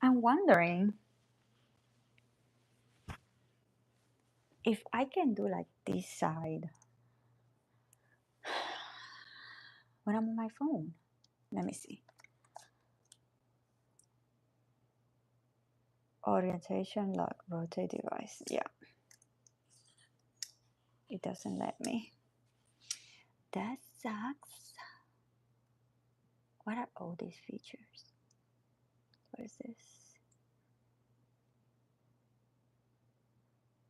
I'm wondering if I can do like this side when I'm on my phone. Let me see. Orientation, lock, rotate device. Yeah, it doesn't let me. That sucks. What are all these features? What is this?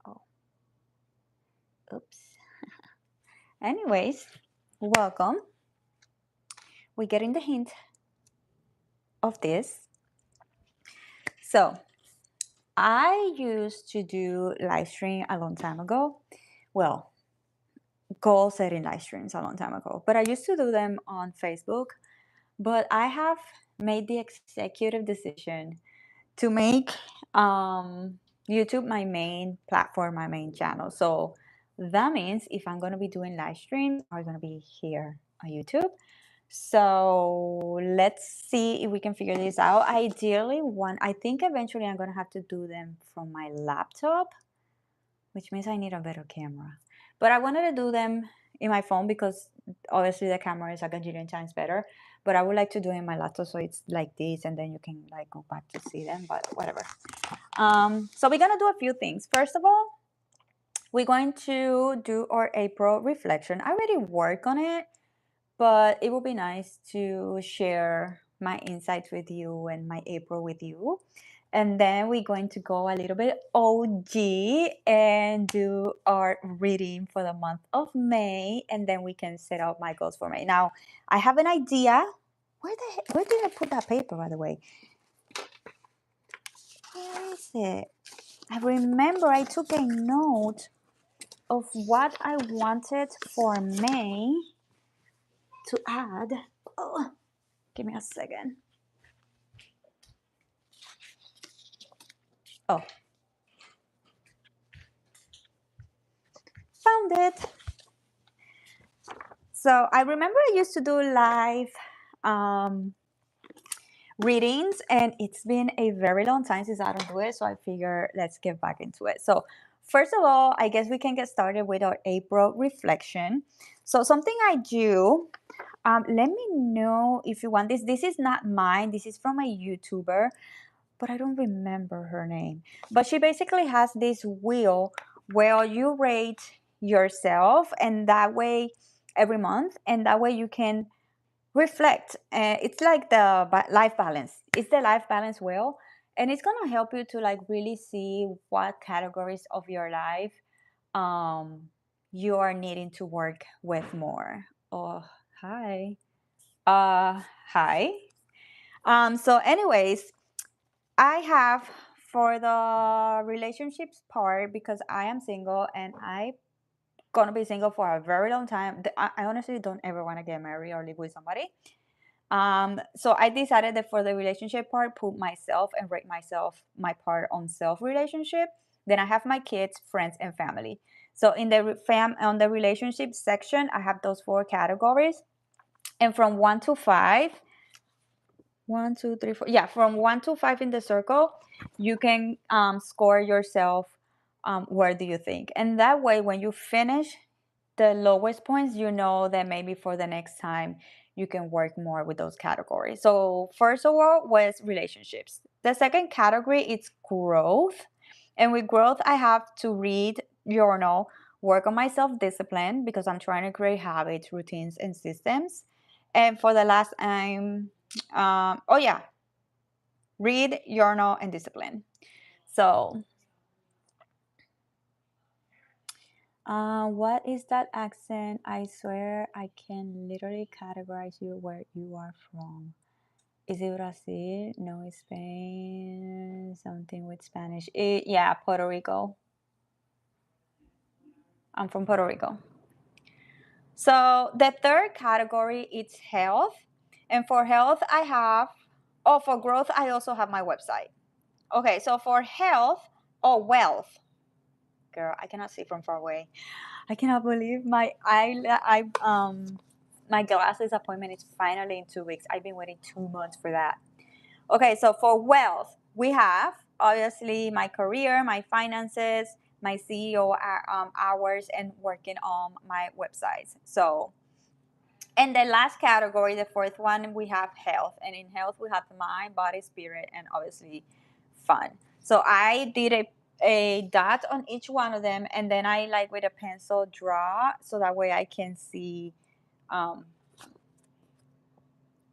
Oh, oops. Anyways, welcome. We're getting the hint of this. So, I used to do live stream a long time ago. Well, goal setting live streams a long time ago, but I used to do them on Facebook. But I have made the executive decision to make YouTube my main platform, my main channel. So that means if I'm going to be doing live streams, are going to be here on YouTube. So let's see if we can figure this out. Ideally, I think eventually I'm going to have to do them from my laptop, which means I need a better camera. But I wanted to do them in my phone because obviously the camera is like a gajillion times better. But I would like to do it in my laptop so it's like this, and then you can like go back to see them. But whatever. So we're gonna do a few things. First of all, we're going to do our April reflection. I already work on it, but it would be nice to share my insights with you and my April with you. And then we're going to go a little bit OG and do our reading for the month of May. And then we can set out my goals for May. Now, I have an idea. Where did I put that paper, by the way? Where is it? I remember I took a note of what I wanted for May to add. Oh, give me a second. Oh, found it. So I remember I used to do live readings, and it's been a very long time since I don't do it. So I figure let's get back into it. So first of all, I guess we can get started with our April reflection. So something I do. Let me know if you want this. This is not mine. This is from a YouTuber, but I don't remember her name. But she basically has this wheel where you rate yourself, and that way every month, and that way you can reflect. It's like the life balance. It's the life balance wheel, and it's gonna help you to like really see what categories of your life you are needing to work with more. Oh, hi. Hi. So anyways, I have for the relationships part, because I am single and I gonna be single for a very long time. I honestly don't ever want to get married or live with somebody. So I decided that for the relationship part, put myself and rate myself my part on self relationship. Then I have my kids, friends, and family. So in the on the relationship section, I have those four categories, and from 1 to 5, 1, 2, 3, 4. Yeah, from 1 to 5 in the circle, you can score yourself. Where do you think? And that way, when you finish the lowest points, you know that maybe for the next time you can work more with those categories. So first of all was relationships. The second category is growth. And with growth, I have to read, journal, work on my self-discipline because I'm trying to create habits, routines, and systems. And for the last time, oh yeah, read, journal, and discipline. So what is that accent? I swear I can literally categorize you where you are from. Is it Brazil? No, it's Spain. Something with Spanish. Yeah, Puerto Rico. I'm from Puerto Rico. So the third category is health. And for health, I have, oh, for growth, I also have my website. Okay, so for health or wealth, girl, I cannot see from far away. I cannot believe my my glasses appointment is finally in 2 weeks. I've been waiting 2 months for that. Okay, so for wealth, we have obviously my career, my finances, my CEO hours, and working on my websites. So, and the last category, the fourth one, we have health. And in health, we have mind, body, spirit, and obviously fun. So I did a dot on each one of them, and then I like with a pencil draw so that way I can see um,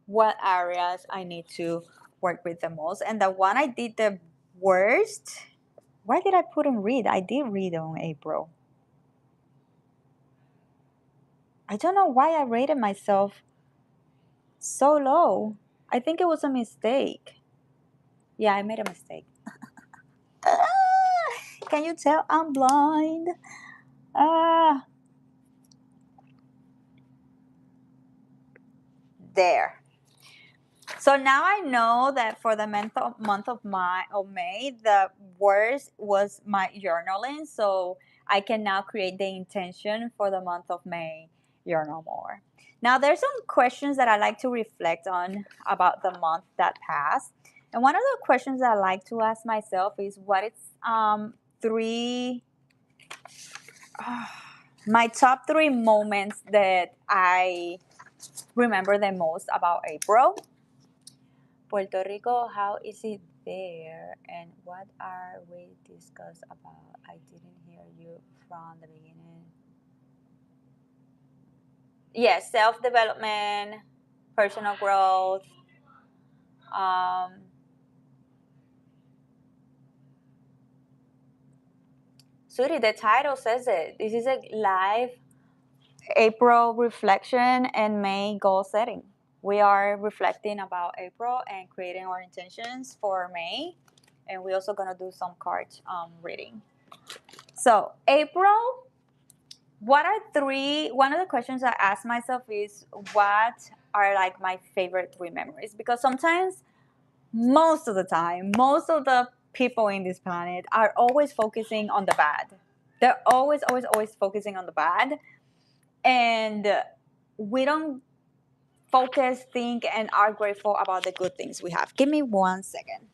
what areas I need to work with the most. And the one I did the worst, why did I put on read? I did read on April. I don't know why I rated myself so low. I think it was a mistake. Yeah, I made a mistake. Can you tell I'm blind? Ah, there. So now I know that for the month of May, the worst was my journaling. So I can now create the intention for the month of May journal more. Now there's some questions that I like to reflect on about the month that passed. And one of the questions that I like to ask myself is what is three my top three moments that I remember the most about April. Puerto Rico, how is it there? And what are we discuss about? I didn't hear you from the beginning. Yes, self development, personal growth. Um, Suri, the title says it. This is a live April reflection and May goal setting. We are reflecting about April and creating our intentions for May. And we're also going to do some cards reading. So, April, what are one of the questions I ask myself is what are like my favorite three memories? Because sometimes, most of the time, most of the people in this planet are always focusing on the bad. They're always, always, always focusing on the bad. And we don't focus, think, and are grateful about the good things we have. Give me 1 second.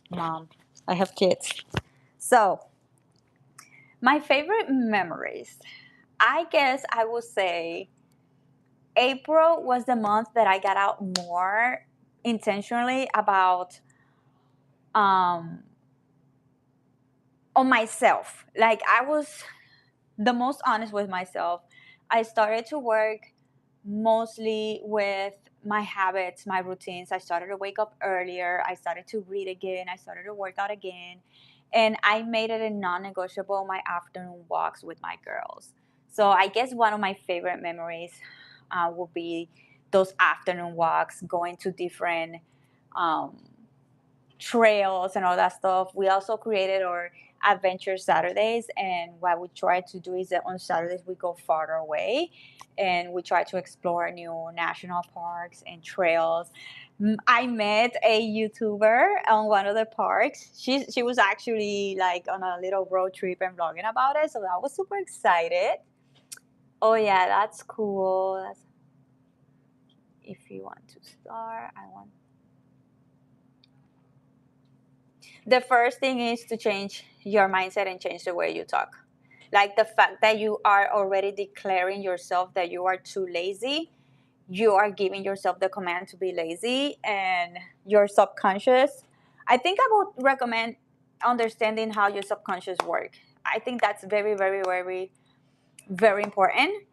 Mom, I have kids. So, my favorite memories, I guess I would say April was the month that I got out more intentionally about um, on myself. Like I was the most honest with myself. I started to work mostly with my habits, my routines. I started to wake up earlier. I started to read again. I started to work out again. And I made it a non negotiable my afternoon walks with my girls. So I guess one of my favorite memories will be those afternoon walks, going to different um, trails and all that stuff. We also created our adventure Saturdays, and what we try to do is that on Saturdays we go farther away, and we try to explore new national parks and trails. I met a YouTuber on one of the parks. She was actually like on a little road trip and vlogging about it, so I was super excited. Oh yeah, that's cool. If you want to start, I want. The first thing is to change your mindset and change the way you talk. Like the fact that you are already declaring yourself that you are too lazy, you are giving yourself the command to be lazy, and your subconscious. I think I would recommend understanding how your subconscious work. I think that's very, very, very, very important,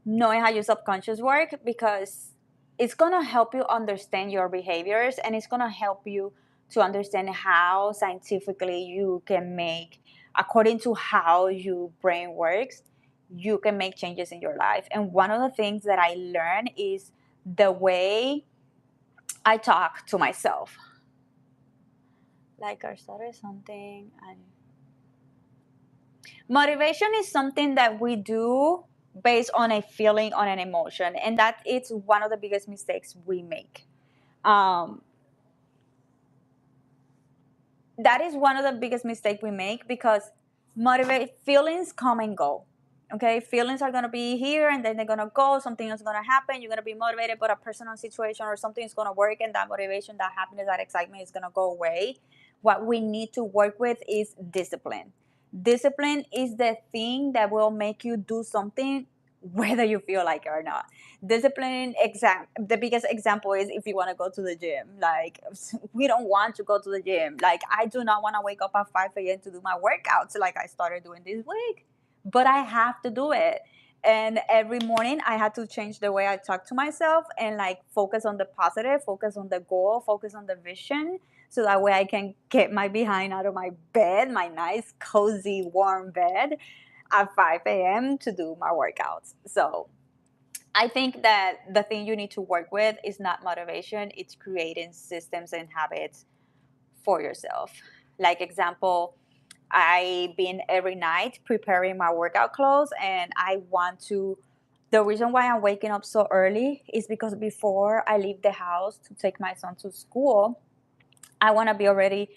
knowing how your subconscious work, because it's going to help you understand your behaviors, and it's going to help you to understand how scientifically you can make, according to how your brain works, you can make changes in your life. And one of the things that I learned is the way I talk to myself. Like I started something, and motivation is something that we do based on a feeling, on an emotion, and that it's one of the biggest mistakes we make. Um, that is one of the biggest mistakes we make because motivate feelings come and go. Okay, feelings are gonna be here and then they're gonna go. Something is gonna happen. You're gonna be motivated, but a personal situation or something is gonna work, and that motivation, that happiness, that excitement is gonna go away. What we need to work with is discipline. Discipline is the thing that will make you do something whether you feel like it or not. Discipline exam the biggest example is if you want to go to the gym. Like, we don't want to go to the gym. Like, I do not want to wake up at 5 a.m. to do my workouts like I started doing this week, but I have to do it. And every morning I had to change the way I talk to myself and like focus on the positive, focus on the goal, focus on the vision, so that way I can get my behind out of my bed, my nice cozy warm bed, at 5 a.m. to do my workouts. So I think that the thing you need to work with is not motivation, it's creating systems and habits for yourself. Like, example, I been every night preparing my workout clothes, and I want to, the reason why I'm waking up so early is because before I leave the house to take my son to school, I want to be already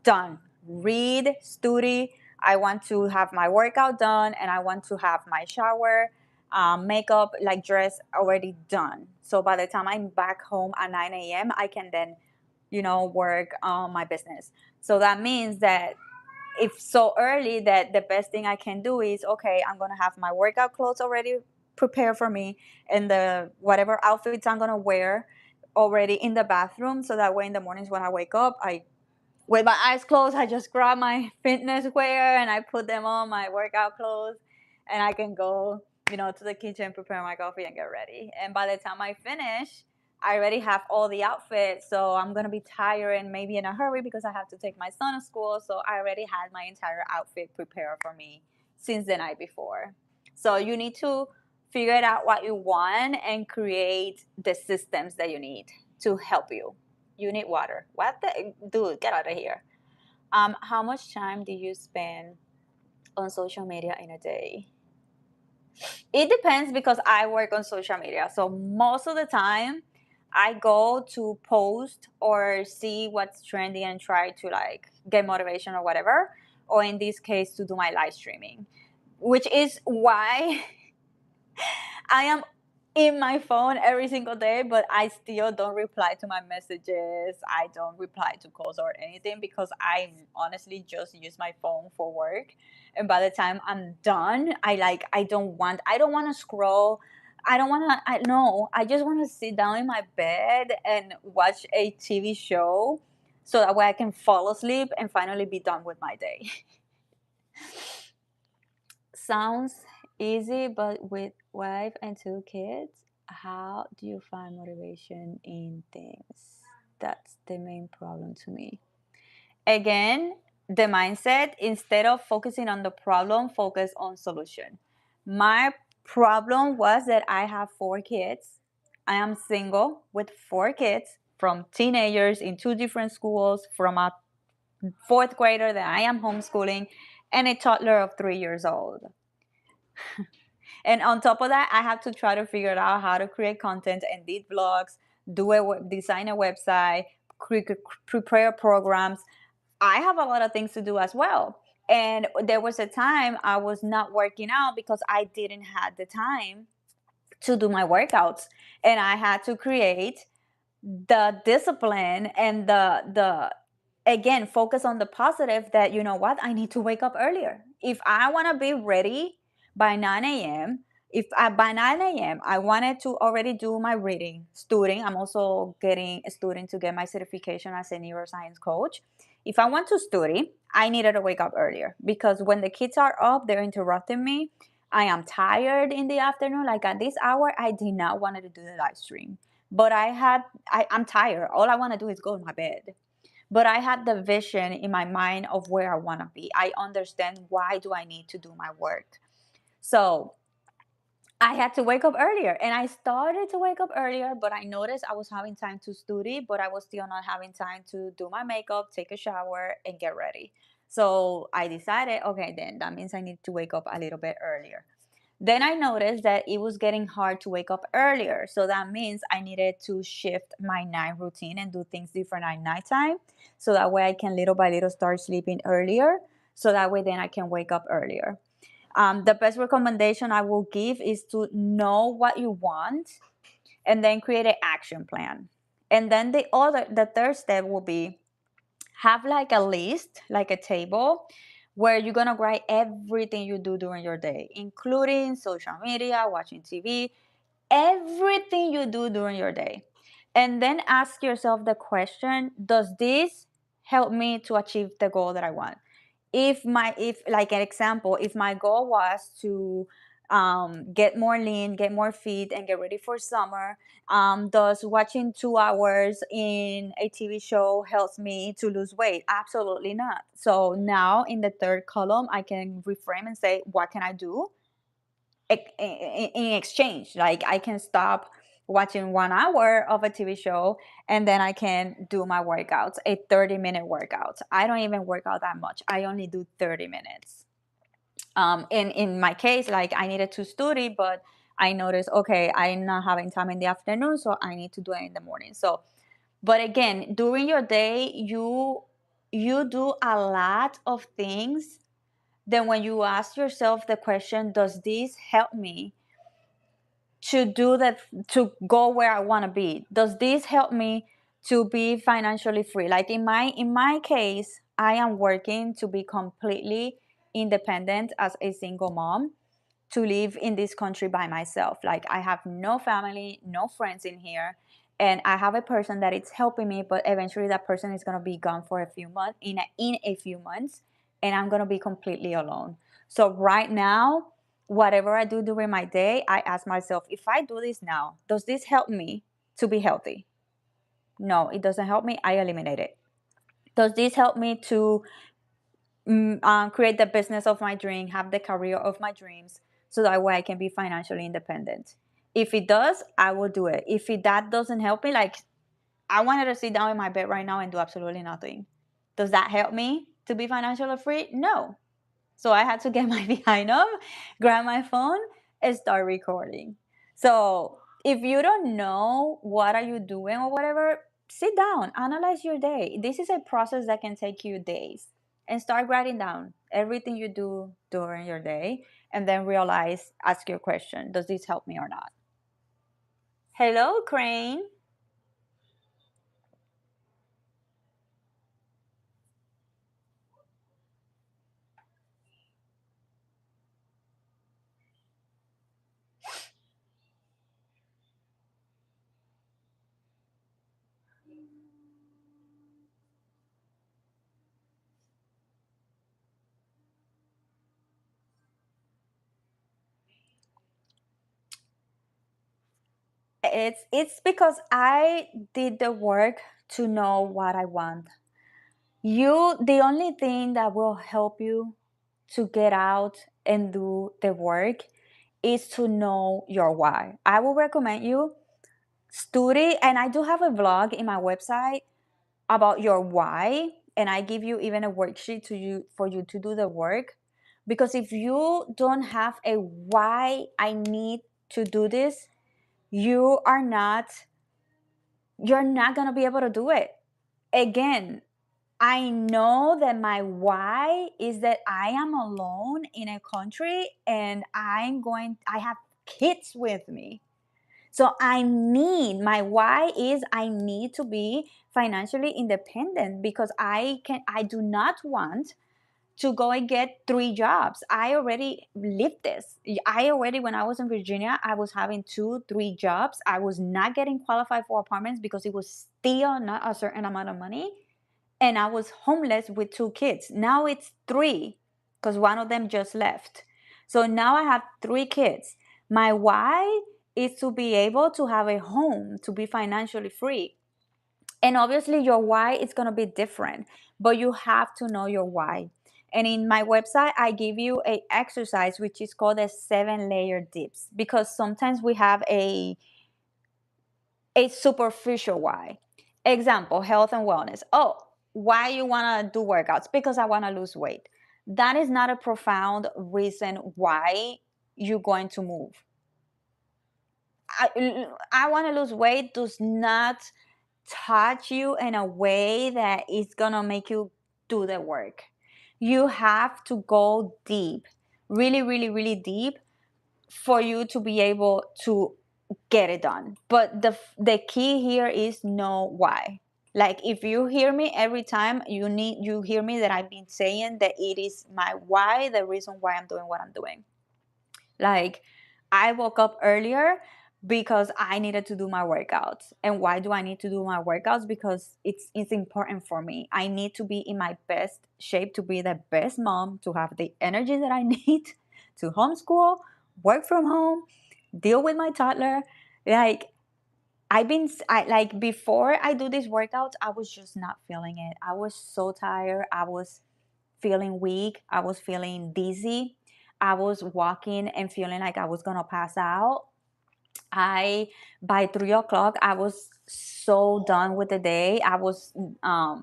done. Read, study. I want to have my workout done, and I want to have my shower, makeup, like dress already done. So by the time I'm back home at 9 a.m., I can then, work on my business. So that means that if so early, that the best thing I can do is, okay, I'm gonna have my workout clothes already prepared for me, and the whatever outfits I'm gonna wear already in the bathroom, so that way in the mornings when I wake up, I, with my eyes closed, I just grab my fitness wear and I put them on, my workout clothes, and I can go, to the kitchen, prepare my coffee, and get ready. And by the time I finish, I already have all the outfits. So I'm gonna be tired and maybe in a hurry because I have to take my son to school. So I already had my entire outfit prepared for me since the night before. So you need to figure out what you want and create the systems that you need to help you. You need water. What the dude? Get out of here. How much time do you spend on social media in a day? It depends because I work on social media. So most of the time, I go to post or see what's trendy and try to like get motivation or whatever. Or in this case, to do my live streaming, which is why I am in my phone every single day, but I still don't reply to my messages. I don't reply to calls or anything because I honestly just use my phone for work. And by the time I'm done, I don't want to scroll. I don't want to, I no, I just want to sit down in my bed and watch a TV show so that way I can fall asleep and finally be done with my day. Sounds easy, but with wife and two kids, how do you find motivation in things? That's the main problem to me. Again, the mindset, instead of focusing on the problem, focus on solution. My problem was that I have four kids. I am single with four kids, from teenagers in two different schools, from a fourth grader that I am homeschooling, and a toddler of 3 years old. And on top of that, I have to try to figure out how to create content, edit vlogs, design a website, prepare programs. I have a lot of things to do as well. And there was a time I was not working out because I didn't have the time to do my workouts, and I had to create the discipline and the again, focus on the positive, that you know what, I need to wake up earlier if I want to be ready by 9 a.m. If I, by 9 a.m. I wanted to already do my reading, studying. I'm also getting a student to get my certification as a neuroscience coach. If I want to study, I needed to wake up earlier because when the kids are up, they're interrupting me. I am tired in the afternoon. Like at this hour, I did not want to do the live stream, but I'm tired. All I want to do is go to my bed. But I had the vision in my mind of where I want to be. I understand why do I need to do my work. So I had to wake up earlier, and I started to wake up earlier, but I noticed I was having time to study, but I was still not having time to do my makeup, take a shower, and get ready. So I decided, okay, then that means I need to wake up a little bit earlier. Then I noticed that it was getting hard to wake up earlier. So that means I needed to shift my night routine and do things different at nighttime. So that way I can little by little start sleeping earlier. So that way then I can wake up earlier. The best recommendation I will give is to know what you want and then create an action plan. And then the third step will be have like a list, like a table where you're gonna write everything you do during your day, including social media, watching TV, everything you do during your day. And then ask yourself the question, does this help me to achieve the goal that I want? If like an example, if my goal was to get more lean, get more fit, and get ready for summer, does watching 2 hours in a TV show helps me to lose weight? Absolutely not. So now in the third column I can reframe and say, what can I do in exchange? Like I can stop watching 1 hour of a TV show, and then I can do my workouts, a 30-minute workout. I don't even work out that much. I only do 30 minutes. In my case, like I needed to study, but I noticed, okay, I'm not having time in the afternoon, so I need to do it in the morning. So, but again, during your day, you do a lot of things. Then when you ask yourself the question, does this help me to do that, to go where I want to be? Does this help me to be financially free? Like in my case, I am working to be completely independent as a single mom, to live in this country by myself. Like I have no family, no friends in here, and I have a person that is helping me, but eventually that person is going to be gone for a few months, in a few months, and I'm going to be completely alone. So right now, whatever I do during my day, I ask myself, if I do this now, does this help me to be healthy? No, it doesn't help me. I eliminate it. Does this help me to create the business of my dream, have the career of my dreams, so that way I can be financially independent? If it does, I will do it. If that doesn't help me, like I wanted to sit down in my bed right now and do absolutely nothing. Does that help me to be financially free? No. So I had to get my behind up, grab my phone, and start recording. So if you don't know what are you doing or whatever, sit down, analyze your day. This is a process that can take you days. And start writing down everything you do during your day, and then realize, ask your question, does this help me or not? Hello, Crane. It's because I did the work to know what I want. The only thing that will help you to get out and do the work is to know your why. I will recommend you study, and I do have a vlog in my website about your why, and I give you even a worksheet to you for you to do the work. Because if you don't have a why I need to do this, you are not you're not going to be able to do it. Again, I know that my why is that I am alone in a country, and I have kids with me. So my why is I need to be financially independent, because I do not want to go and get 3 jobs. I already lived this. When I was in Virginia, I was having 3 jobs. I was not getting qualified for apartments because it was still not a certain amount of money. And I was homeless with 2 kids. Now it's 3, because one of them just left. So now I have 3 kids. My why is to be able to have a home, to be financially free. And obviously, your why is going to be different, but you have to know your why. And in my website, I give you a exercise which is called a 7-layer dips, because sometimes we have a superficial why. Example, health and wellness. Oh, why you want to do workouts? Because I want to lose weight. That is not a profound reason why you're going to move. I want to lose weight does not touch you in a way that is going to make you do the work. You have to go deep, really, really, really deep, for you to be able to get it done. But the key here is know why. Like, if you hear me every time, you hear me that I've been saying that it is my why, the reason why I'm doing what I'm doing. Like, I woke up earlier because I needed to do my workouts. And why do I need to do my workouts? Because it's important for me. I need to be in my best shape to be the best mom, to have the energy that I need to homeschool, work from home, deal with my toddler. Like, like, before I do these workouts, I was just not feeling it. I was so tired. I was feeling weak. I was feeling dizzy. I was walking and feeling like I was gonna pass out. I By 3 o'clock, I was so done with the day. I was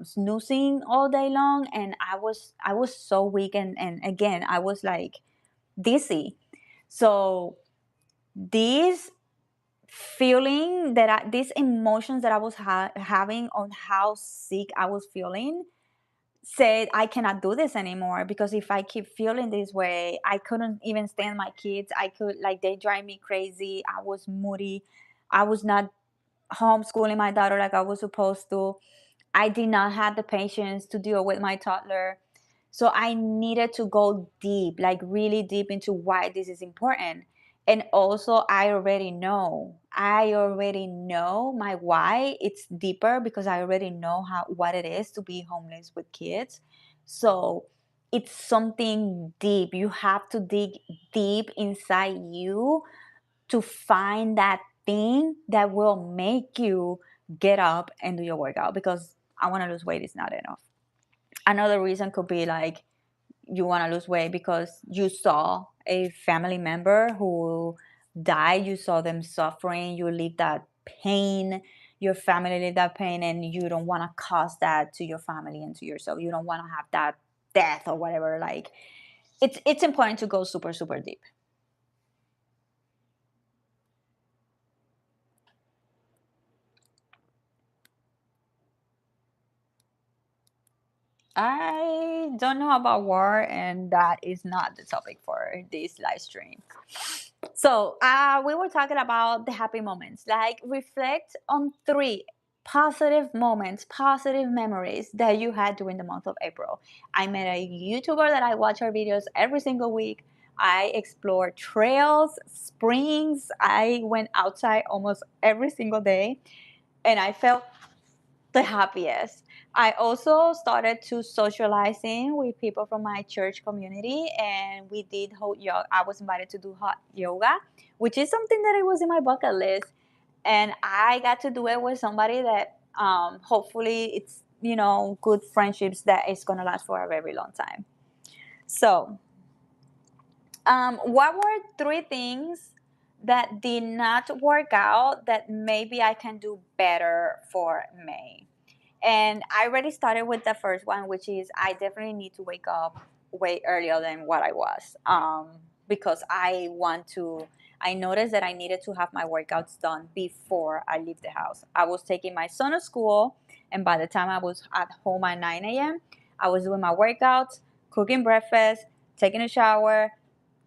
snoozing all day long, and I was so weak, and again, I was like dizzy. So this feeling these emotions that I was having on how sick I was feeling said I cannot do this anymore, because if I keep feeling this way, I couldn't even stand my kids. I could like They drive me crazy. I was moody. I was not homeschooling my daughter like I was supposed to. I did not have the patience to deal with my toddler. So I needed to go deep, like really deep, into why this is important. And also, I already know my why. It's deeper because I already know what it is to be homeless with kids. So it's something deep. You have to dig deep inside you to find that thing that will make you get up and do your workout, because I want to lose weight is not enough. Another reason could be like, you want to lose weight because you saw a family member who died, you saw them suffering, you live that pain, your family live that pain, and you don't want to cause that to your family and to yourself. You don't want to have that death or whatever. Like, it's important to go super, super deep. I don't know about war, and that is not the topic for this live stream. So, we were talking about the happy moments. Like, reflect on 3 positive moments, positive memories that you had during the month of April. I met a YouTuber that I watch her videos every single week. I explored trails, springs. I went outside almost every single day, and I felt the happiest. I also started to socializing with people from my church community, and we did hot yoga. I was invited to do hot yoga, which is something that it was in my bucket list, and I got to do it with somebody that hopefully it's good friendships that is gonna last for a very long time. So, what were 3 things that did not work out that maybe I can do better for May? And I already started with the first one, which is I definitely need to wake up way earlier than what I was, because I noticed that I needed to have my workouts done before I leave the house. I was taking my son to school, and by the time I was at home at 9 a.m., I was doing my workouts, cooking breakfast, taking a shower,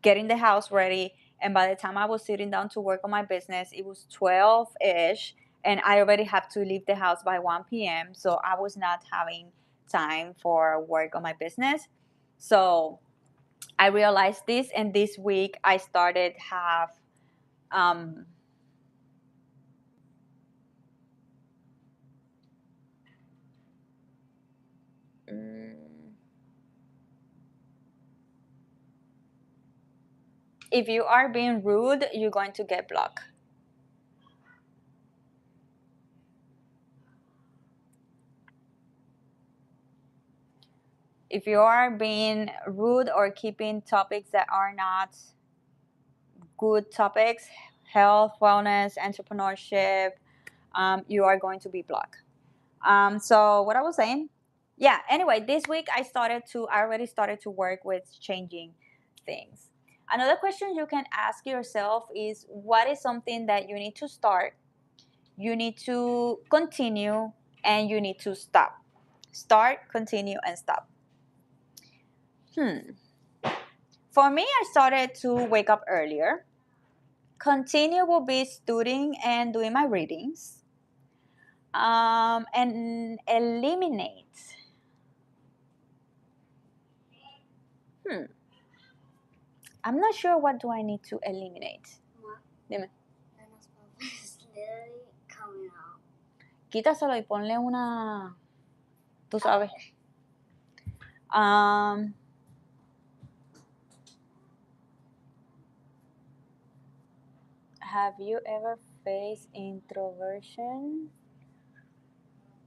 getting the house ready. And by the time I was sitting down to work on my business, it was 12 ish. And I already have to leave the house by 1 p.m. So I was not having time for work on my business. So I realized this. And this week I started have, um, mm, if you are being rude, you're going to get blocked. If you are being rude or keeping topics that are not good topics, health, wellness, entrepreneurship, you are going to be blocked. So what I was saying, yeah. Anyway, this week I already started to work with changing things. Another question you can ask yourself is, what is something that you need to start, you need to continue, and you need to stop? Start, continue, and stop. For me, I started to wake up earlier. Continue will be studying and doing my readings. And eliminate. Hmm. I'm not sure what do I need to eliminate. Dime. Quítaselo y ponle una. Tú sabes. Have you ever faced introversion?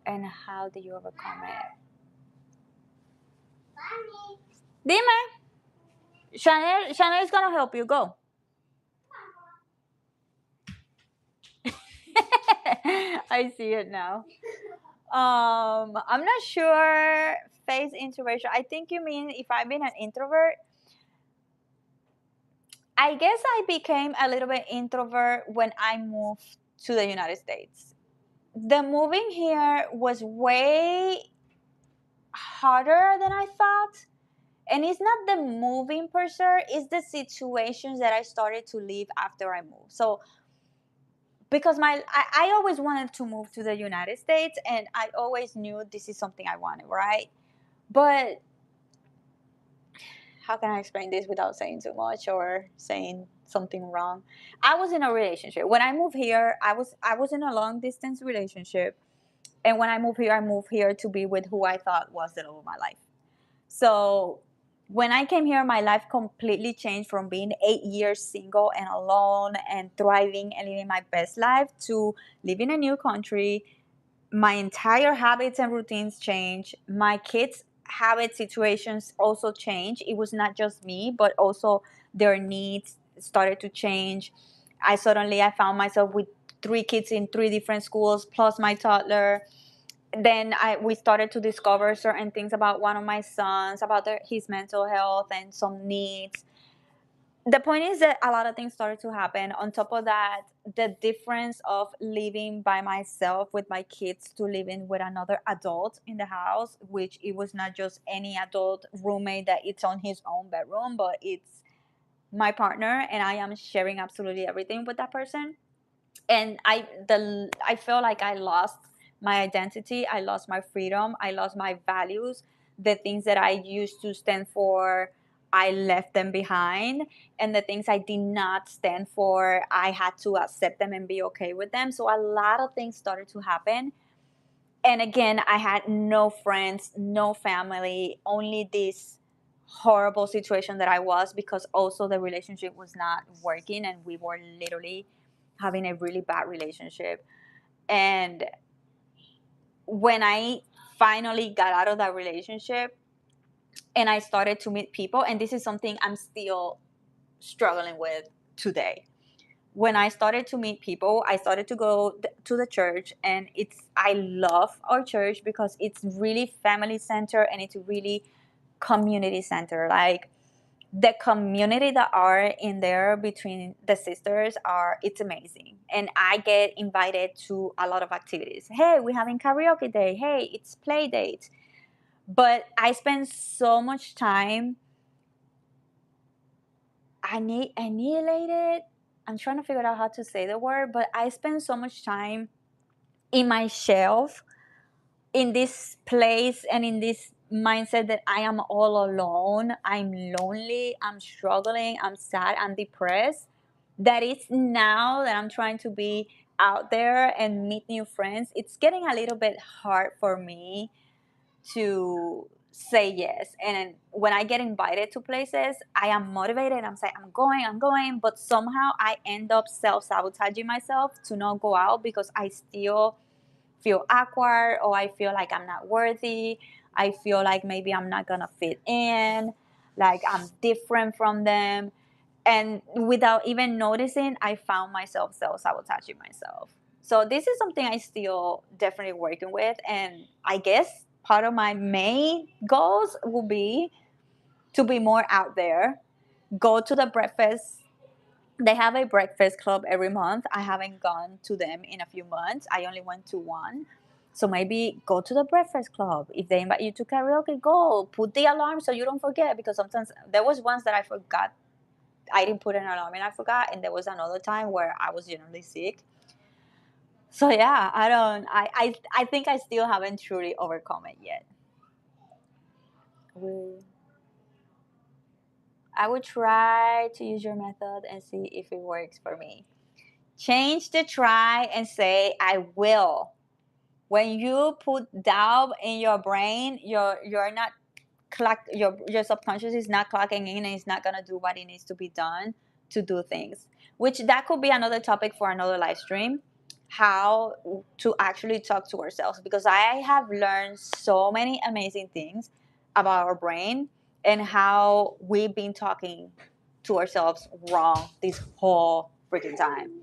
And how did you overcome it? Dime. Chanel is gonna help you. Go. I see it now. I'm not sure. Face introversion. I think you mean if I've been an introvert. I guess I became a little bit introvert when I moved to the United States. The moving here was way harder than I thought. And it's not the moving per se, it's the situations that I started to live after I moved. So because I always wanted to move to the United States, and I always knew this is something I wanted, right? But how can I explain this without saying too much or saying something wrong? I was in a relationship. When I moved here, I was in a long distance relationship. And when I moved here to be with who I thought was the love of my life. So when I came here, my life completely changed from being 8 years single and alone and thriving and living my best life to living in a new country. My entire habits and routines change. My kids' habit situations also change. It was not just me, but also their needs started to change. I found myself with 3 kids in 3 different schools plus my toddler. Then we started to discover certain things about one of my sons, about his mental health and some needs. The point is that a lot of things started to happen. On top of that, the difference of living by myself with my kids to living with another adult in the house, which it was not just any adult roommate that it's on his own bedroom, but it's my partner, and I am sharing absolutely everything with that person. And I feel like I lost my identity, I lost my freedom, I lost my values. The things that I used to stand for, I left them behind, and the things I did not stand for, I had to accept them and be okay with them. So a lot of things started to happen. And again, I had no friends, no family, only this horrible situation that I was, because also the relationship was not working and we were literally having a really bad relationship. And when I finally got out of that relationship and I started to meet people, and this is something I'm still struggling with today. When I started to meet people, I started to go to the church, and I love our church because it's really family center and it's really community center. Like the community that are in there between the sisters are, it's amazing. And I get invited to a lot of activities. Hey, we're having karaoke day. Hey, it's play date. But I spend so much time, annihilated. I'm trying to figure out how to say the word, but I spend so much time in my shelf, in this place, and in this mindset that I am all alone. I'm lonely. I'm struggling. I'm sad. I'm depressed. That it's now that I'm trying to be out there and meet new friends. It's getting a little bit hard for me to say yes. And when I get invited to places, I am motivated. I'm saying, I'm going. But somehow I end up self sabotaging myself to not go out because I still feel awkward, or I feel like I'm not worthy. I feel like maybe I'm not gonna fit in, like I'm different from them. And without even noticing, I found myself self-sabotaging myself. So this is something I still definitely working with. And I guess part of my main goals will be to be more out there, go to the breakfast. They have a breakfast club every month. I haven't gone to them in a few months. I only went to one. So maybe go to the breakfast club. If they invite you to karaoke, go. Put the alarm so you don't forget, because sometimes there was once that I forgot. I didn't put an alarm and I forgot, and there was another time where I was generally sick. So yeah, I think I still haven't truly overcome it yet. I would try to use your method and see if it works for me. Change the try and say I will. When you put doubt in your brain, you're not your subconscious is not clocking in, and it's not gonna do what it needs to be done to do things. Which that could be another topic for another live stream. How to actually talk to ourselves, because I have learned so many amazing things about our brain and how we've been talking to ourselves wrong this whole freaking time.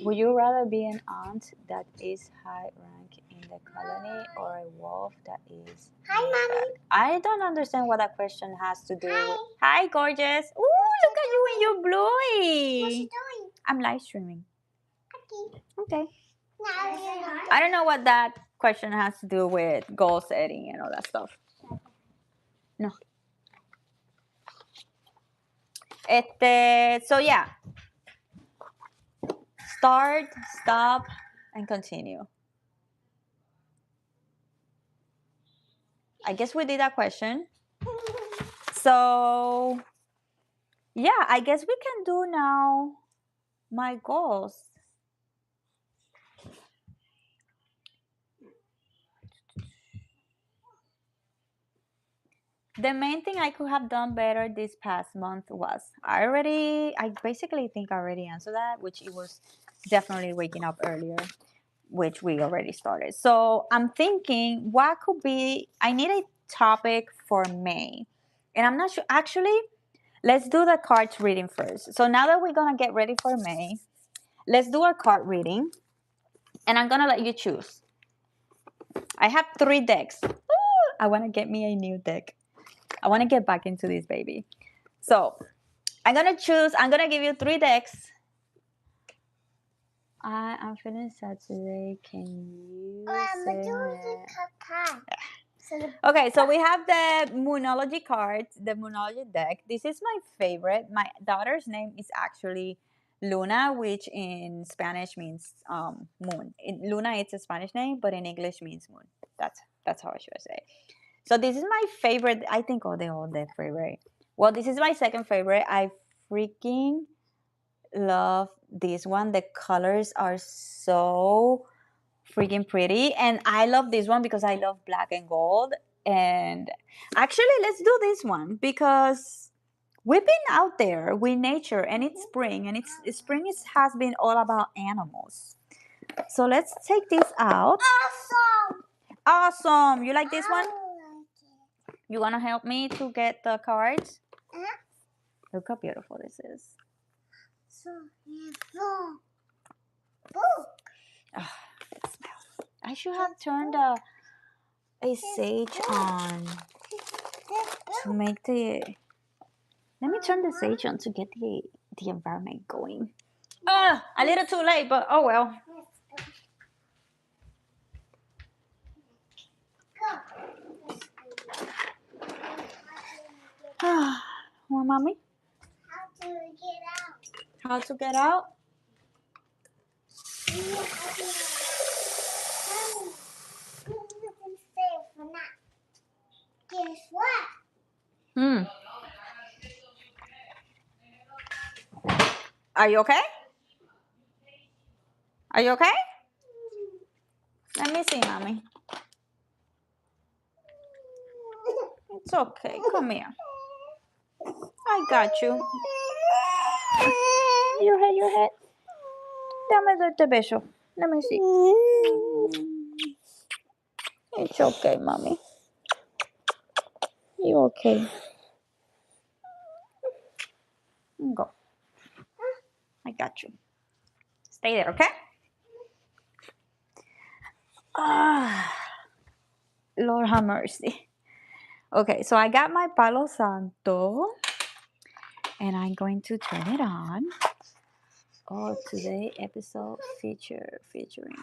Would you rather be an ant that is high rank in the colony, or a wolf that is? Hi, mommy. I don't understand what that question has to do. Hi, hi gorgeous. Ooh, look at you in your bluey. What's you doing? I'm live streaming. Okay. I don't know what that question has to do with goal setting and all that stuff. No. So yeah. Start, stop, and continue. I guess we did that question. So yeah, I guess we can do now my goals. The main thing I could have done better this past month was I basically think I already answered that, which it was definitely waking up earlier, which we already started. So I'm thinking what could be, I need a topic for May. And I'm not sure, actually, let's do the cards reading first. So now that we're going to get ready for May, let's do a card reading. And I'm going to let you choose. I have 3 decks. Ooh, I want to get me a new deck. I want to get back into this baby. So I'm going to give you 3 decks. I'm feeling sad today. Can you say it? Okay, so we have the Moonology cards, the Moonology deck. This is my favorite. My daughter's name is actually Luna, which in Spanish means moon. Luna, it's a Spanish name, but in English means moon. That's how I should say. So this is my favorite. I think they're all their favorite. Well, this is my second favorite. I freaking love this one. The colors are so freaking pretty, and I love this one because I love black and gold. And actually, let's do this one because we've been out there with nature, and it's spring, and has been all about animals. So let's take this out. Awesome. You like this one? You want to help me to get the cards? Look how beautiful this is. So beautiful. Oh, it smells. I should have turned a sage on to make the... Let me turn the sage on to get the environment going. A little too late, but oh well. Well, mommy? How to get out? Guess what? Are you okay? Are you okay? Let me see, mommy. It's okay. Come here. I got you. Your head. Dame darte beso. Let me see. It's okay, mommy. You okay? Go. I got you. Stay there, okay? Ah, Lord have mercy. Okay, so I got my Palo Santo, and I'm going to turn it on. Oh, today episode featuring.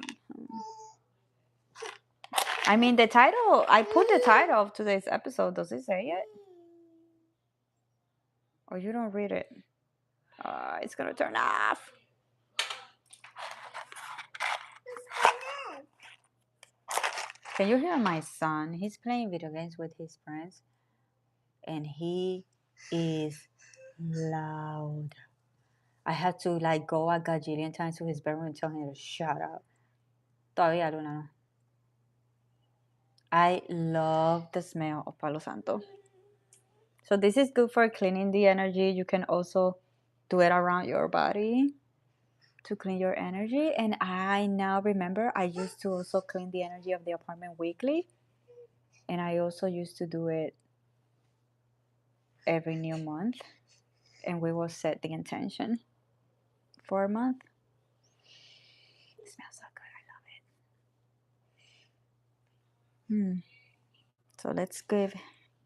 I mean, the title. I put the title of today's episode. Does it say it? Or you don't read it? It's gonna turn off. Can you hear my son? He's playing video games with his friends, and he is loud. I had to like go a gajillion times to his bedroom and tell him to shut up. Todavía, Luna, no. I love the smell of Palo Santo. So this is good for cleaning the energy. You can also do it around your body to clean your energy. And I now remember I used to also clean the energy of the apartment weekly. And I also used to do it every new month. And we will set the intention for a month. It smells so good. I love it. So let's give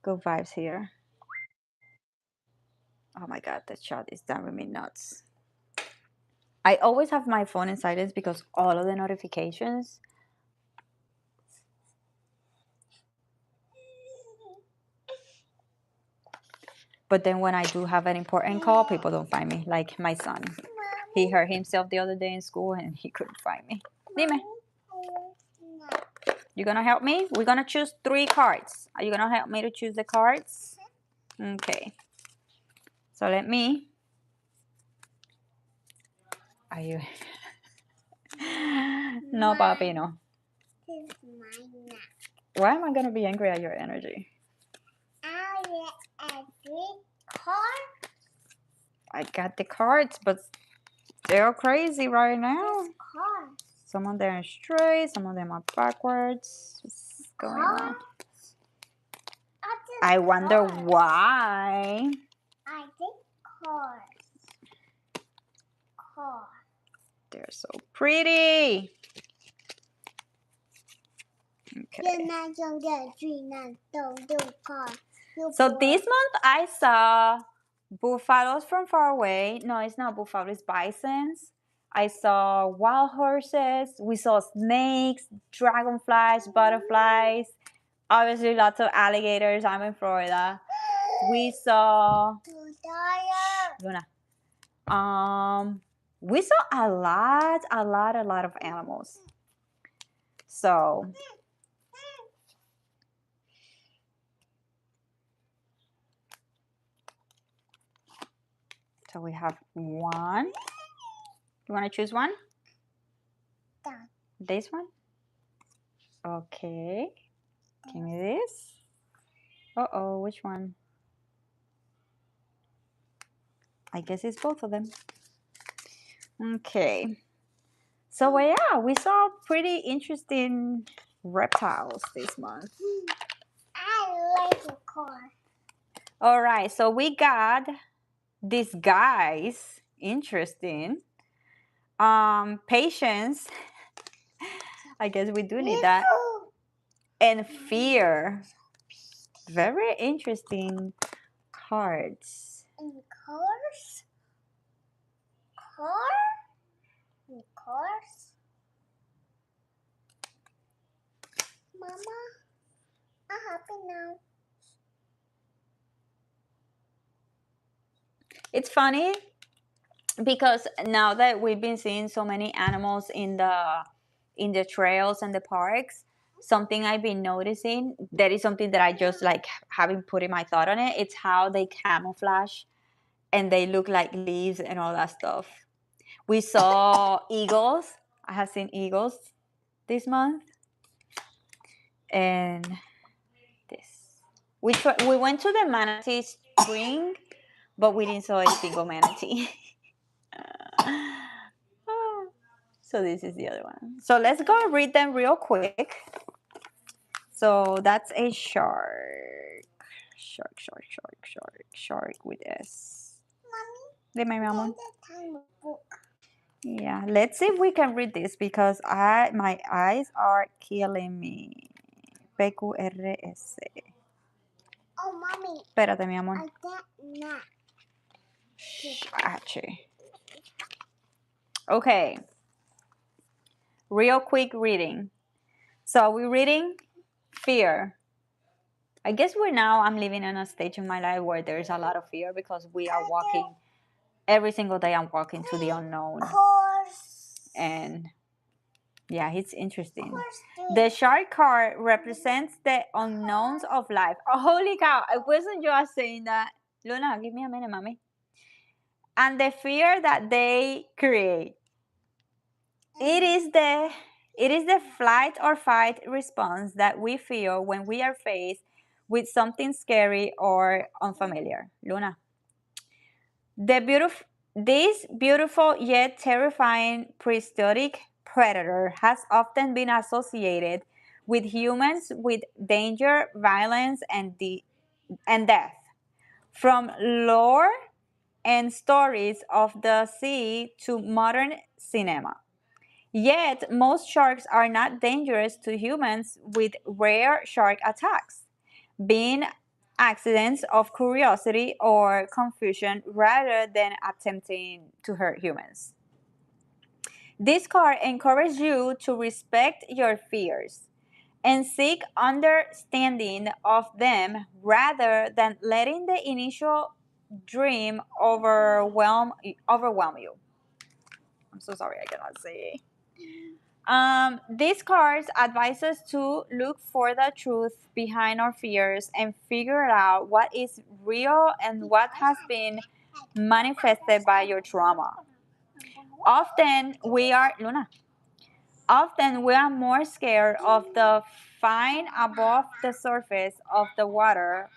good vibes here. Oh my god, that shot is driving me nuts. I always have my phone in silence because all of the notifications. But then when I do have an important call, people don't find me. Like my son. He hurt himself the other day in school and he couldn't find me. Dime. You gonna help me? We're gonna choose 3 cards. Are you gonna help me to choose the cards? Okay. So let me. Are you? No, papi, no. Why am I gonna be angry at your energy? I got the cards, but they're crazy right now. Some of them are straight, some of them are backwards. What's going on? I wonder why. I think cards. They're so pretty. Okay. So this month I saw buffaloes from far away. No, it's not buffalo, it's bisons. I saw wild horses. We saw snakes, dragonflies, butterflies. Obviously, lots of alligators. I'm in Florida. We saw. Luna. We saw a lot of animals. So we have one. You want to choose one? This one? Okay. Give me this. Uh-oh, which one? I guess it's both of them. Okay. So yeah, we saw pretty interesting reptiles this month. I like the car. All right, so we got these guys. Interesting. Patience. I guess we do need that. And fear. Very interesting cards. And cars? Cars? Mama, I'm happy now. It's funny because now that we've been seeing so many animals in the trails and the parks, something I've been noticing, that is something that I just like haven't put in my thought on it. It's how they camouflage and they look like leaves and all that stuff. We saw eagles. I have seen eagles this month. And this. We went to the manatee spring, but we didn't saw a single manatee. So this is the other one. So let's go read them real quick. So that's a shark. Shark with S. Dime, mi amor. Yeah, let's see if we can read this because my eyes are killing me. PQRS. Oh, mommy. Espérate, mi amor. I get not. H. Okay. Real quick reading. So we're reading fear. I guess I'm living in a stage in my life where there's a lot of fear because we are walking every single day. I'm walking to the unknown. And yeah, it's interesting. The shark card represents the unknowns of life. Oh, holy cow, it wasn't just saying that. Luna, give me a minute, mommy. And the fear that they create. It is the flight or fight response that we feel when we are faced with something scary or unfamiliar. Luna. This beautiful yet terrifying prehistoric predator has often been associated with humans with danger, violence, and death. From lore and stories of the sea to modern cinema. Yet, most sharks are not dangerous to humans with rare shark attacks, being accidents of curiosity or confusion rather than attempting to hurt humans. This card encourages you to respect your fears and seek understanding of them rather than letting the initial dream overwhelm you. I'm so sorry, I cannot say. These cards advise us to look for the truth behind our fears and figure out what is real and what has been manifested by your trauma. Often we are more scared of the fine above the surface of the water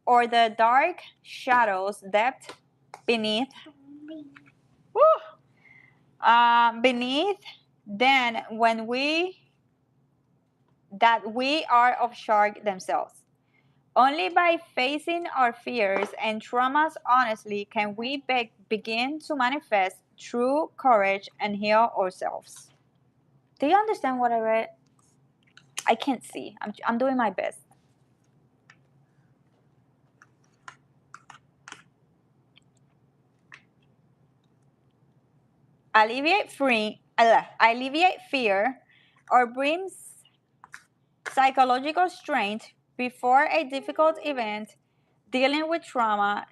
or the dark shadows depth beneath beneath than that we are of shark themselves. Only by facing our fears and traumas honestly can we begin to manifest true courage and heal ourselves. Do you understand what I read? I can't see. I'm doing my best. Alleviate fear or brings psychological strength before a difficult event, dealing with trauma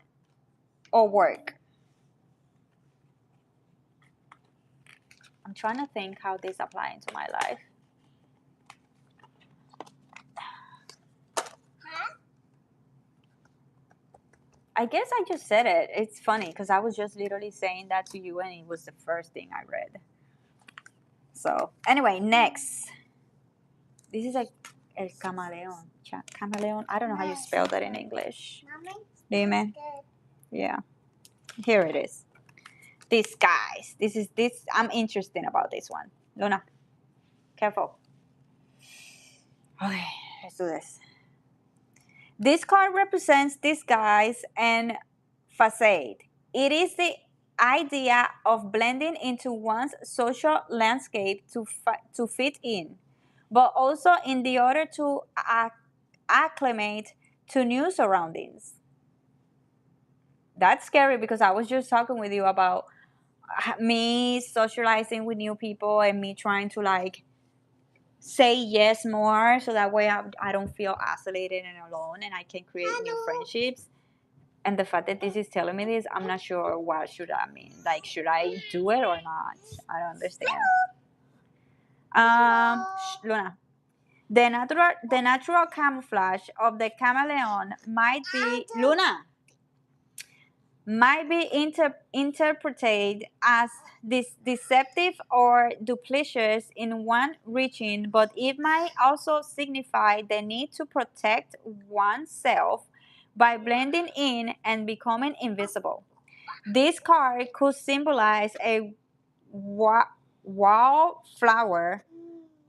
or work. I'm trying to think how this applies to my life. I guess I just said it. It's funny because I was just literally saying that to you and it was the first thing I read. So, anyway, next. This is el camaleón. Camaleón. I don't know how you spell that in English. Dime. Yeah. Here it is. This, guys. I'm interested about this one. Luna, careful. Okay, let's do this. This card represents disguise and facade. It is the idea of blending into one's social landscape to fit in, but also in the order to acclimate to new surroundings. That's scary because I was just talking with you about me socializing with new people and me trying to say yes more so that way I don't feel isolated and alone and I can create new friendships. And the fact that this is telling me this, I'm not sure what should I mean. Should I do it or not? I don't understand. Luna, the natural camouflage of the chameleon might be interpreted as deceptive or duplicitous in one reaching, but it might also signify the need to protect oneself by blending in and becoming invisible. This card could symbolize a wallflower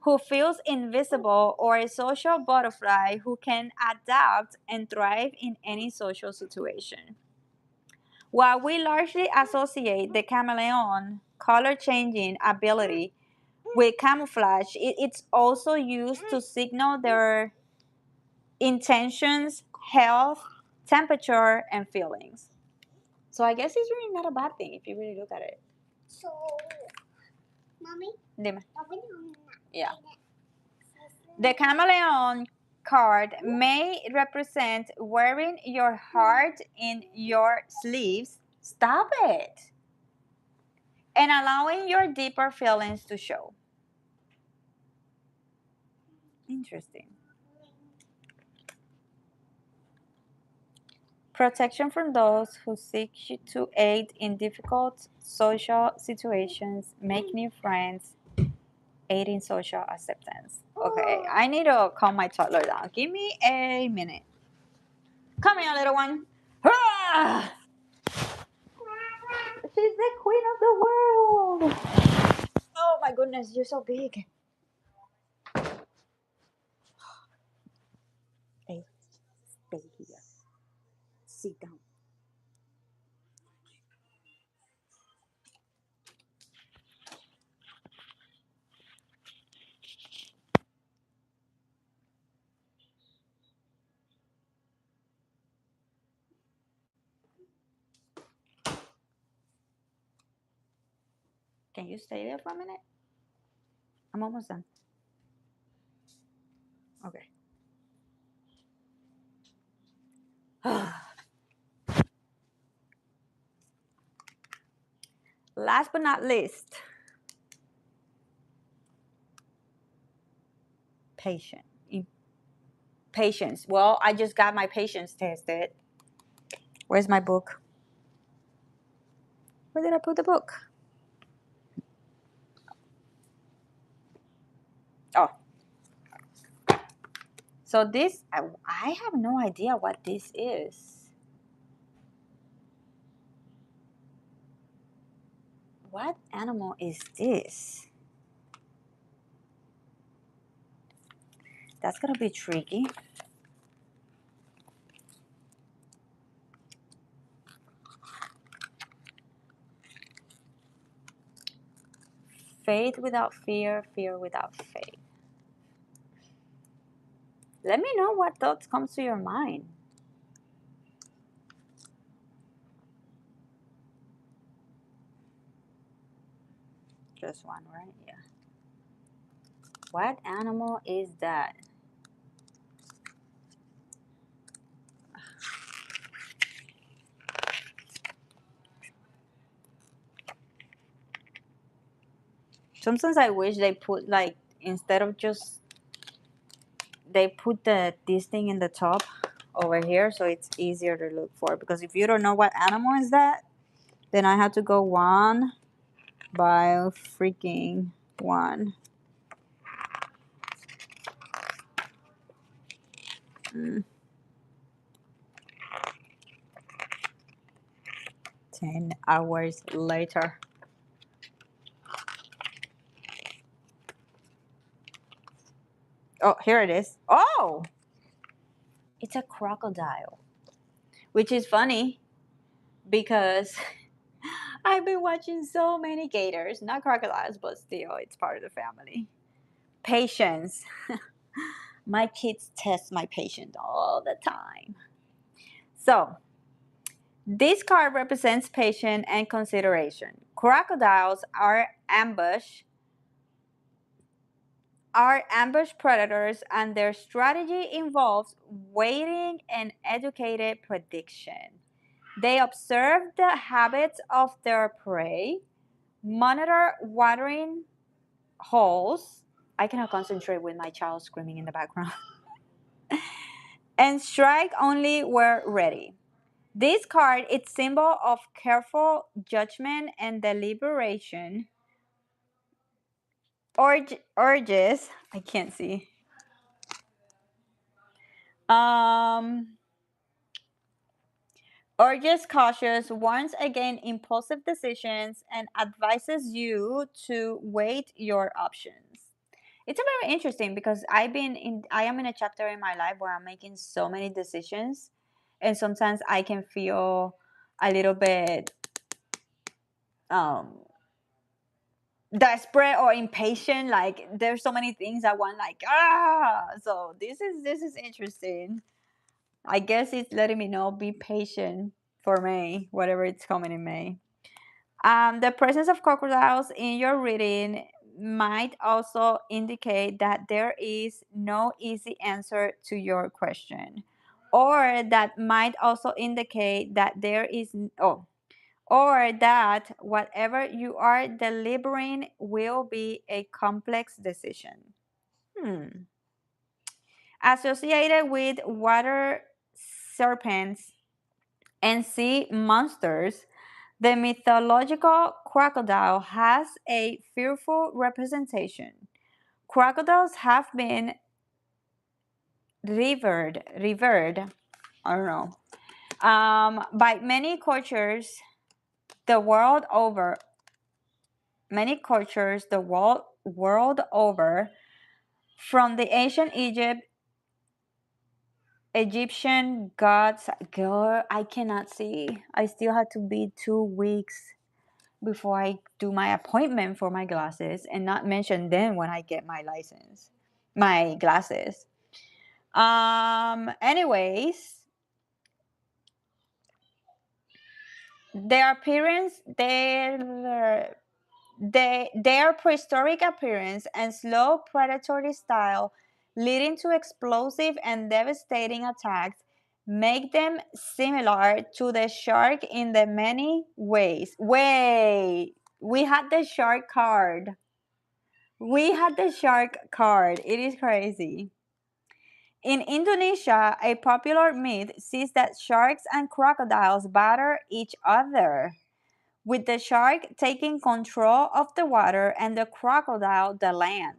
who feels invisible, or a social butterfly who can adapt and thrive in any social situation. While we largely associate the chameleon color changing ability with camouflage, it's also used to signal their intentions, health, temperature, and feelings. So I guess it's really not a bad thing if you really look at it. So, mommy, Dime. open your mouth. Yeah. The chameleon card may represent wearing your heart in your sleeves. Stop it. And allowing your deeper feelings to show. Interesting. Protection from those who seek to aid in difficult social situations, make new friends, aid in social acceptance. Okay, I need to calm my toddler down. Give me a minute. Come here, little one. Hurrah! She's the queen of the world. Oh my goodness, you're so big. Hey, stay here. Sit down. Can you stay there for a minute? I'm almost done. Okay. Last but not least, patient. Patience. Well, I just got my patience tested. Where's my book? Where did I put the book? Oh. So this, I have no idea what this is. What animal is this? That's gonna be tricky. Faith without fear, fear without faith. Let me know what thoughts come to your mind. Just one, right? Yeah. What animal is that? Sometimes I wish they put like instead of just they put this thing in the top over here so it's easier to look for, because if you don't know what animal is that, then I have to go one by freaking one. Mm. 10 hours later. Oh, here it is. Oh, it's a crocodile, which is funny because I've been watching so many gators, not crocodiles, but still, it's part of the family. Patience. My kids test my patience all the time. So, this card represents patience and consideration. Crocodiles are ambush predators, and their strategy involves waiting and educated prediction. They observe the habits of their prey, monitor watering holes. I cannot concentrate with my child screaming in the background. And strike only where ready. This card is symbol of careful judgment and deliberation. Urges, I can't see. Um, urges cautious, warns against impulsive decisions, and advises you to weigh your options. it's a very interesting because I am in a chapter in my life where I'm making so many decisions, and sometimes I can feel a little bit um desperate or impatient, like there's so many things I want, like so this is interesting. I guess it's letting me know be patient for May, whatever it's coming in May. The presence of crocodiles in your reading might also indicate that there is no easy answer to your question, or that might also indicate that there is or that whatever you are deliberating will be a complex decision. Hmm. Associated with water serpents and sea monsters, the mythological crocodile has a fearful representation. Crocodiles have been revered, I don't know, by many cultures the world over. Many cultures the world over, from the ancient Egyptian gods. Girl, I cannot see. I still had to be 2 weeks before I do my appointment for my glasses, and not mention then when I get my license, my glasses. Anyways, their appearance, their prehistoric appearance and slow predatory style, leading to explosive and devastating attacks, make them similar to the shark in the many ways. Wait, we had the shark card. We had the shark card. It is crazy. In Indonesia, a popular myth sees that sharks and crocodiles batter each other, with the shark taking control of the water and the crocodile the land.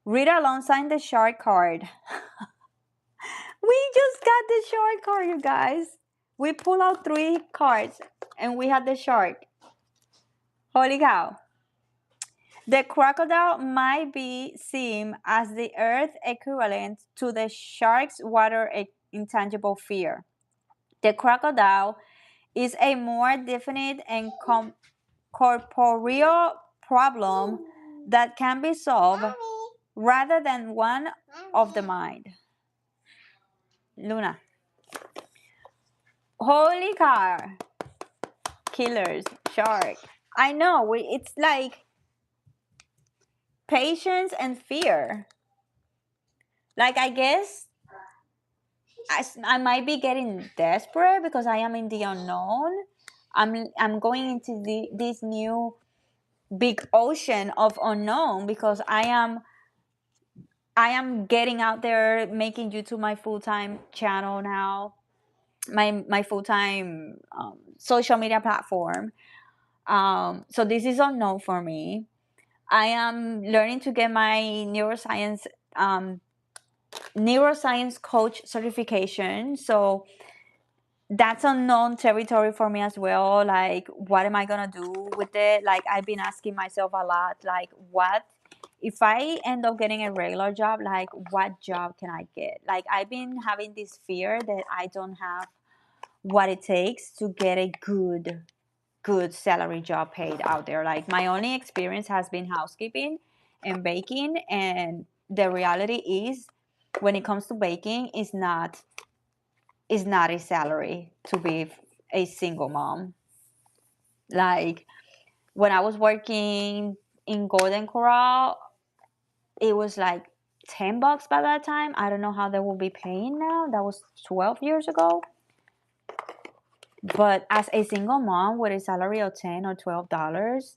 Read alongside the shark card. We just got the shark card, you guys. We pull out 3 cards and we had the shark. Holy cow. The crocodile might be seen as the earth equivalent to the shark's water intangible fear. The crocodile is a more definite and corporeal problem that can be solved rather than one of the mind. Luna. Holy car. Killers. Shark. I know. It's like patience and fear. Like, I guess I might be getting desperate because I am in the unknown. I'm going into this new big ocean of unknown because I am getting out there, making YouTube my full-time channel now, my full-time social media platform. So this is unknown for me. I am learning to get my neuroscience coach certification. So that's unknown territory for me as well. Like, what am I gonna do with it? Like, I've been asking myself a lot, like, what if I end up getting a regular job, like what job can I get? Like, I've been having this fear that I don't have what it takes to get a good salary job paid out there. Like, my only experience has been housekeeping and baking, and the reality is, when it comes to baking, is not a salary to be a single mom. Like, when I was working in Golden Corral, it was like $10 by that time. I don't know how they will be paying now. That was 12 years ago. But as a single mom with a salary of $10 or $12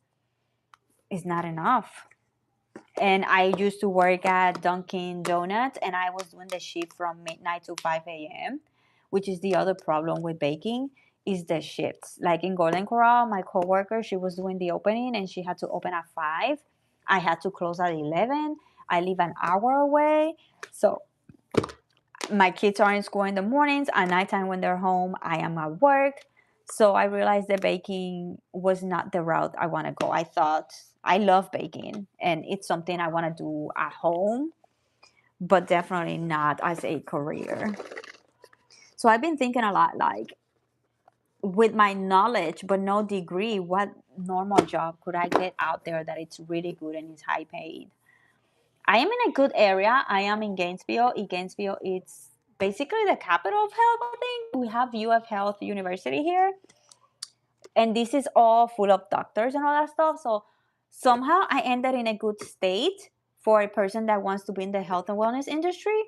is not enough. And I used to work at Dunkin' Donuts, and I was doing the shift from midnight to 5 a.m., which is the other problem with baking, is the shifts. Like in Golden Corral, my coworker, she was doing the opening and she had to open at 5. I had to close at 11. I live an hour away. So my kids are in school in the mornings. At nighttime when they're home, I am at work. So I realized that baking was not the route I want to go. I thought I love baking and it's something I want to do at home, but definitely not as a career. So I've been thinking a lot, like, with my knowledge but no degree, what normal job could I get out there that it's really good and is high paid? I am in a good area. I am in Gainesville. In Gainesville, it's basically the capital of health, I think. We have UF Health University here, and this is all full of doctors and all that stuff. So somehow I ended in a good state for a person that wants to be in the health and wellness industry.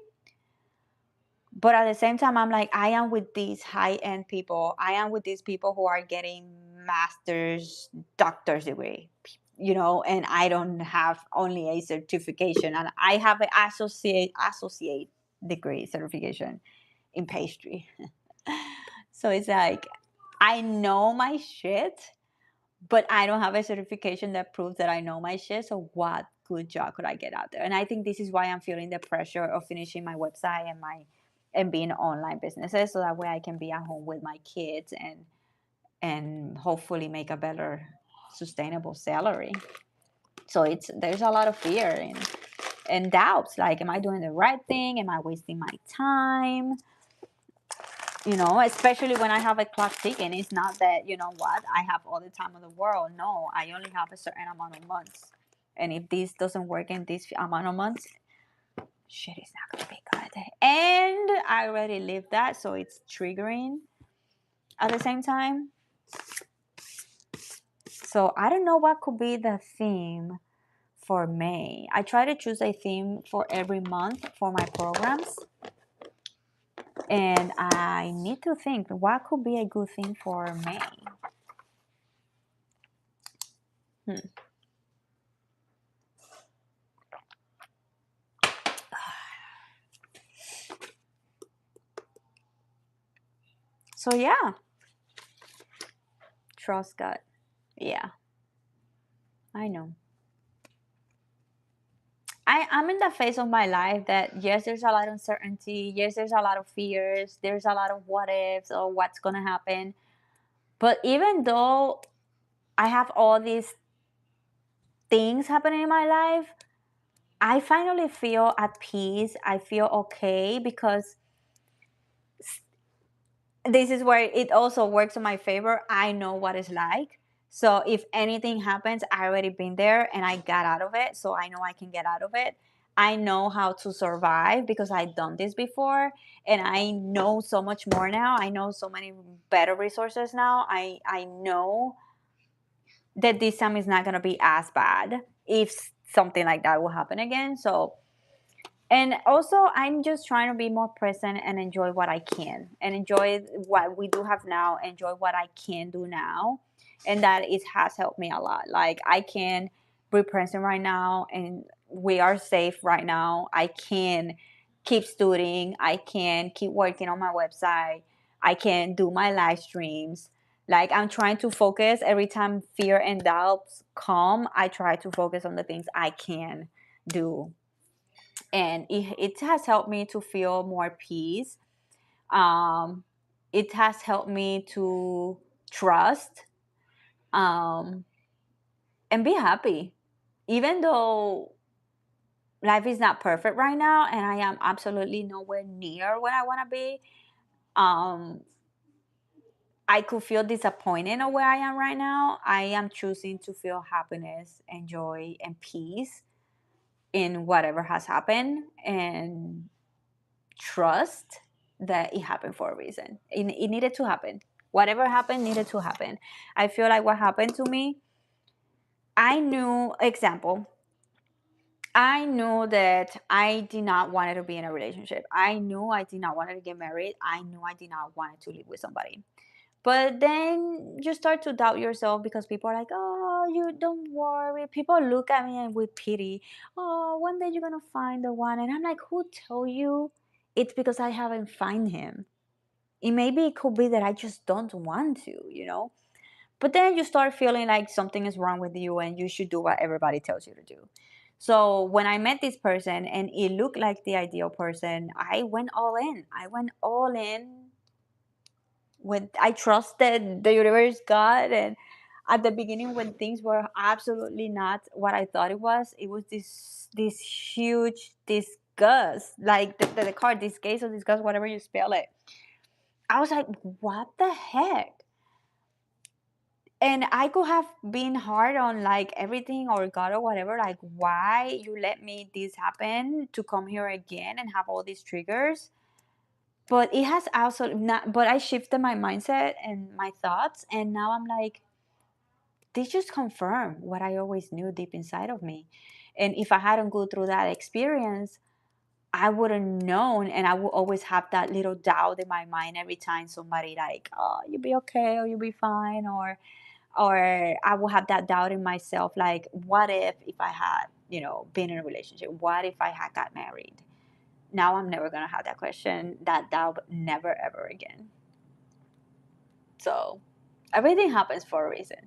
But at the same time, I'm like, I am with these high end people. I am with these people who are getting master's, doctor's degree, and I don't have only a certification, and I have an associate degree certification in pastry. So it's like, I know my shit, but I don't have a certification that proves that I know my shit. So what good job could I get out there? And I think this is why I'm feeling the pressure of finishing my website and being online businesses, so that way I can be at home with my kids and hopefully make a better sustainable salary. So there's a lot of fear and doubts, like, am I doing the right thing? Am I wasting my time? Especially when I have a clock ticking. It's not that, what, I have all the time in the world. No, I only have a certain amount of months. And if this doesn't work in this amount of months, shit is not going to be good. And I already lived that, so it's triggering at the same time. So I don't know what could be the theme for May. I try to choose a theme for every month for my programs. And I need to think what could be a good theme for May. Hmm. So yeah, trust God. Yeah, I know. I'm in the phase of my life that, yes, there's a lot of uncertainty. Yes, there's a lot of fears. There's a lot of what ifs or what's gonna happen. But even though I have all these things happening in my life, I finally feel at peace. I feel okay because this is where it also works in my favor. I know what it's like. So if anything happens, I already been there and I got out of it. So I know I can get out of it. I know how to survive because I've done this before and I know so much more now. I know so many better resources now. I know that this time is not going to be as bad if something like that will happen again. So, and also I'm just trying to be more present and enjoy what I can and enjoy what we do have now, enjoy what I can do now. And that it has helped me a lot. Like, I can be present right now and we are safe right now. I can keep studying, I can keep working on my website, I can do my live streams. Like, I'm trying to focus every time fear and doubts come. I try to focus on the things I can do, and it has helped me to feel more peace. um, it has helped me to trust, um, and be happy even though life is not perfect right now and I am absolutely nowhere near where I want to be. um, I could feel disappointed of where I am right now. I am choosing to feel happiness and joy and peace in whatever has happened, and trust that it happened for a reason. It needed to happen. Whatever happened needed to happen. I feel like what happened to me, I knew, example, I knew that I did not want to be in a relationship. I knew I did not want to get married. I knew I did not want to live with somebody. But then you start to doubt yourself because people are like, oh, you don't worry. People look at me and with pity. Oh, one day you're going to find the one. And I'm like, who told you? It's because I haven't find him. It could be that I just don't want to. But then you start feeling like something is wrong with you and you should do what everybody tells you to do. So when I met this person and it looked like the ideal person, I went all in. I went all in when I trusted the universe, God, and at the beginning when things were absolutely not what I thought it was this huge disgust, like the card, disgust or disgust, whatever you spell it. I was like, what the heck? And I could have been hard on like everything or God or whatever, like why you let me this happen to come here again and have all these triggers. But it has also not, but I shifted my mindset and my thoughts, and now I'm like, this just confirmed what I always knew deep inside of me. And if I hadn't go through that experience, I wouldn't known, and I would always have that little doubt in my mind every time somebody like, oh, you'll be okay or you'll be fine, or I will have that doubt in myself, like, what if I had, been in a relationship? What if I had got married? Now I'm never gonna have that question, that doubt, never ever again. So everything happens for a reason.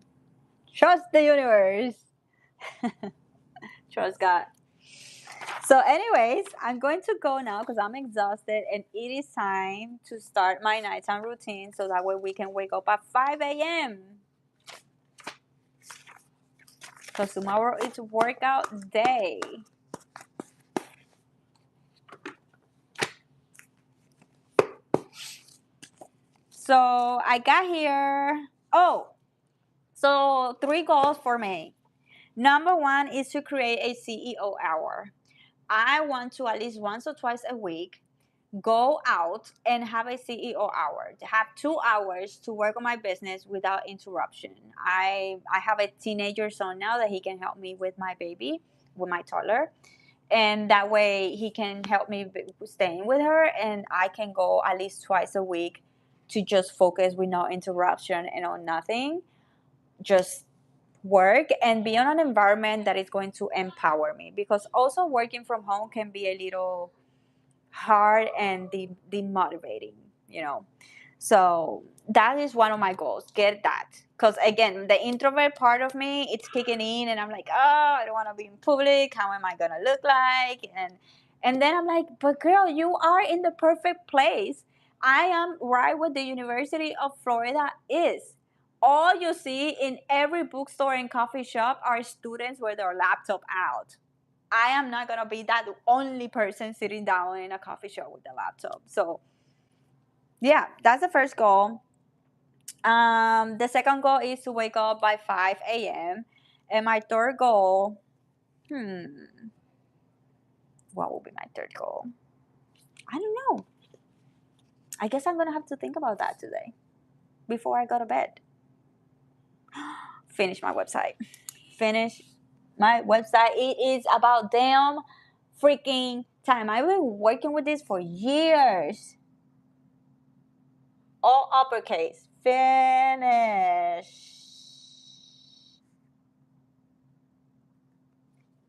Trust the universe. Trust God. So, anyways, I'm going to go now because I'm exhausted, and it is time to start my nighttime routine so that way we can wake up at 5 a.m. because tomorrow is workout day. So I got here. Oh, so 3 goals for me. Number one is to create a CEO hour. I want to at least once or twice a week go out and have a CEO hour. To have 2 hours to work on my business without interruption. I have a teenager son now that he can help me with my baby, with my toddler, and that way he can help me staying with her, and I can go at least twice a week to just focus with no interruption and on nothing, just work and be on an environment that is going to empower me, because also working from home can be a little hard and demotivating, you know. So that is one of my goals. Get that. Because again, the introvert part of me, it's kicking in, and I'm like, oh, I don't want to be in public. How am I gonna look like? And then I'm like, but girl, you are in the perfect place. I am right where the University of Florida is. All you see in every bookstore and coffee shop are students with their laptop out. I am not gonna be that only person sitting down in a coffee shop with a laptop. So yeah, that's the first goal. The second goal is to wake up by 5 a.m. And my third goal, what will be my third goal? I don't know. I guess I'm gonna have to think about that today before I go to bed. Finish my website. Finish my website. It is about damn freaking time. I've been working with this for years. All uppercase. Finish.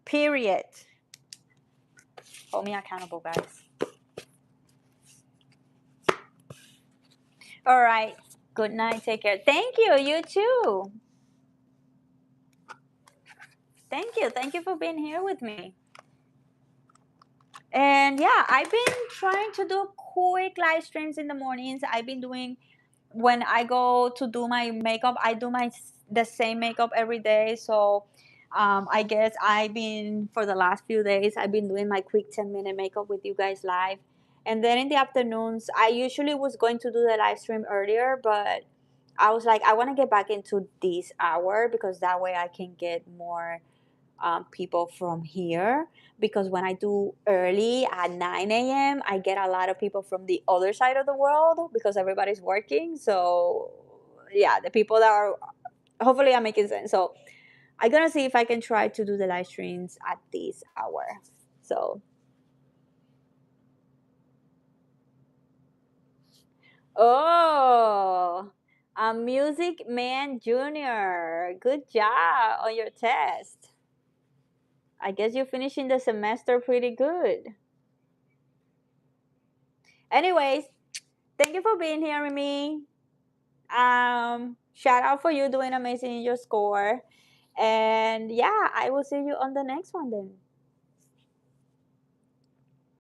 Period. Hold me accountable, guys. All right. Good night. Take care. Thank you. You too. Thank you. Thank you for being here with me. And yeah, I've been trying to do quick live streams in the mornings. I've been doing, when I go to do my makeup, I do the same makeup every day. So I guess I've been, for the last few days, I've been doing my quick 10-minute makeup with you guys live. And then in the afternoons, I usually was going to do the live stream earlier, but I was like, I want to get back into this hour because that way I can get more people from here, because when I do early at 9 a.m., I get a lot of people from the other side of the world because everybody's working. So, yeah, the people that are, hopefully, I'm making sense. So, I'm going to see if I can try to do the live streams at this hour. So, oh, a Music Man Junior. Good job on your test. I guess you're finishing the semester pretty good. Anyways, thank you for being here with me. Shout out for you doing amazing in your score. And yeah, I will see you on the next one then.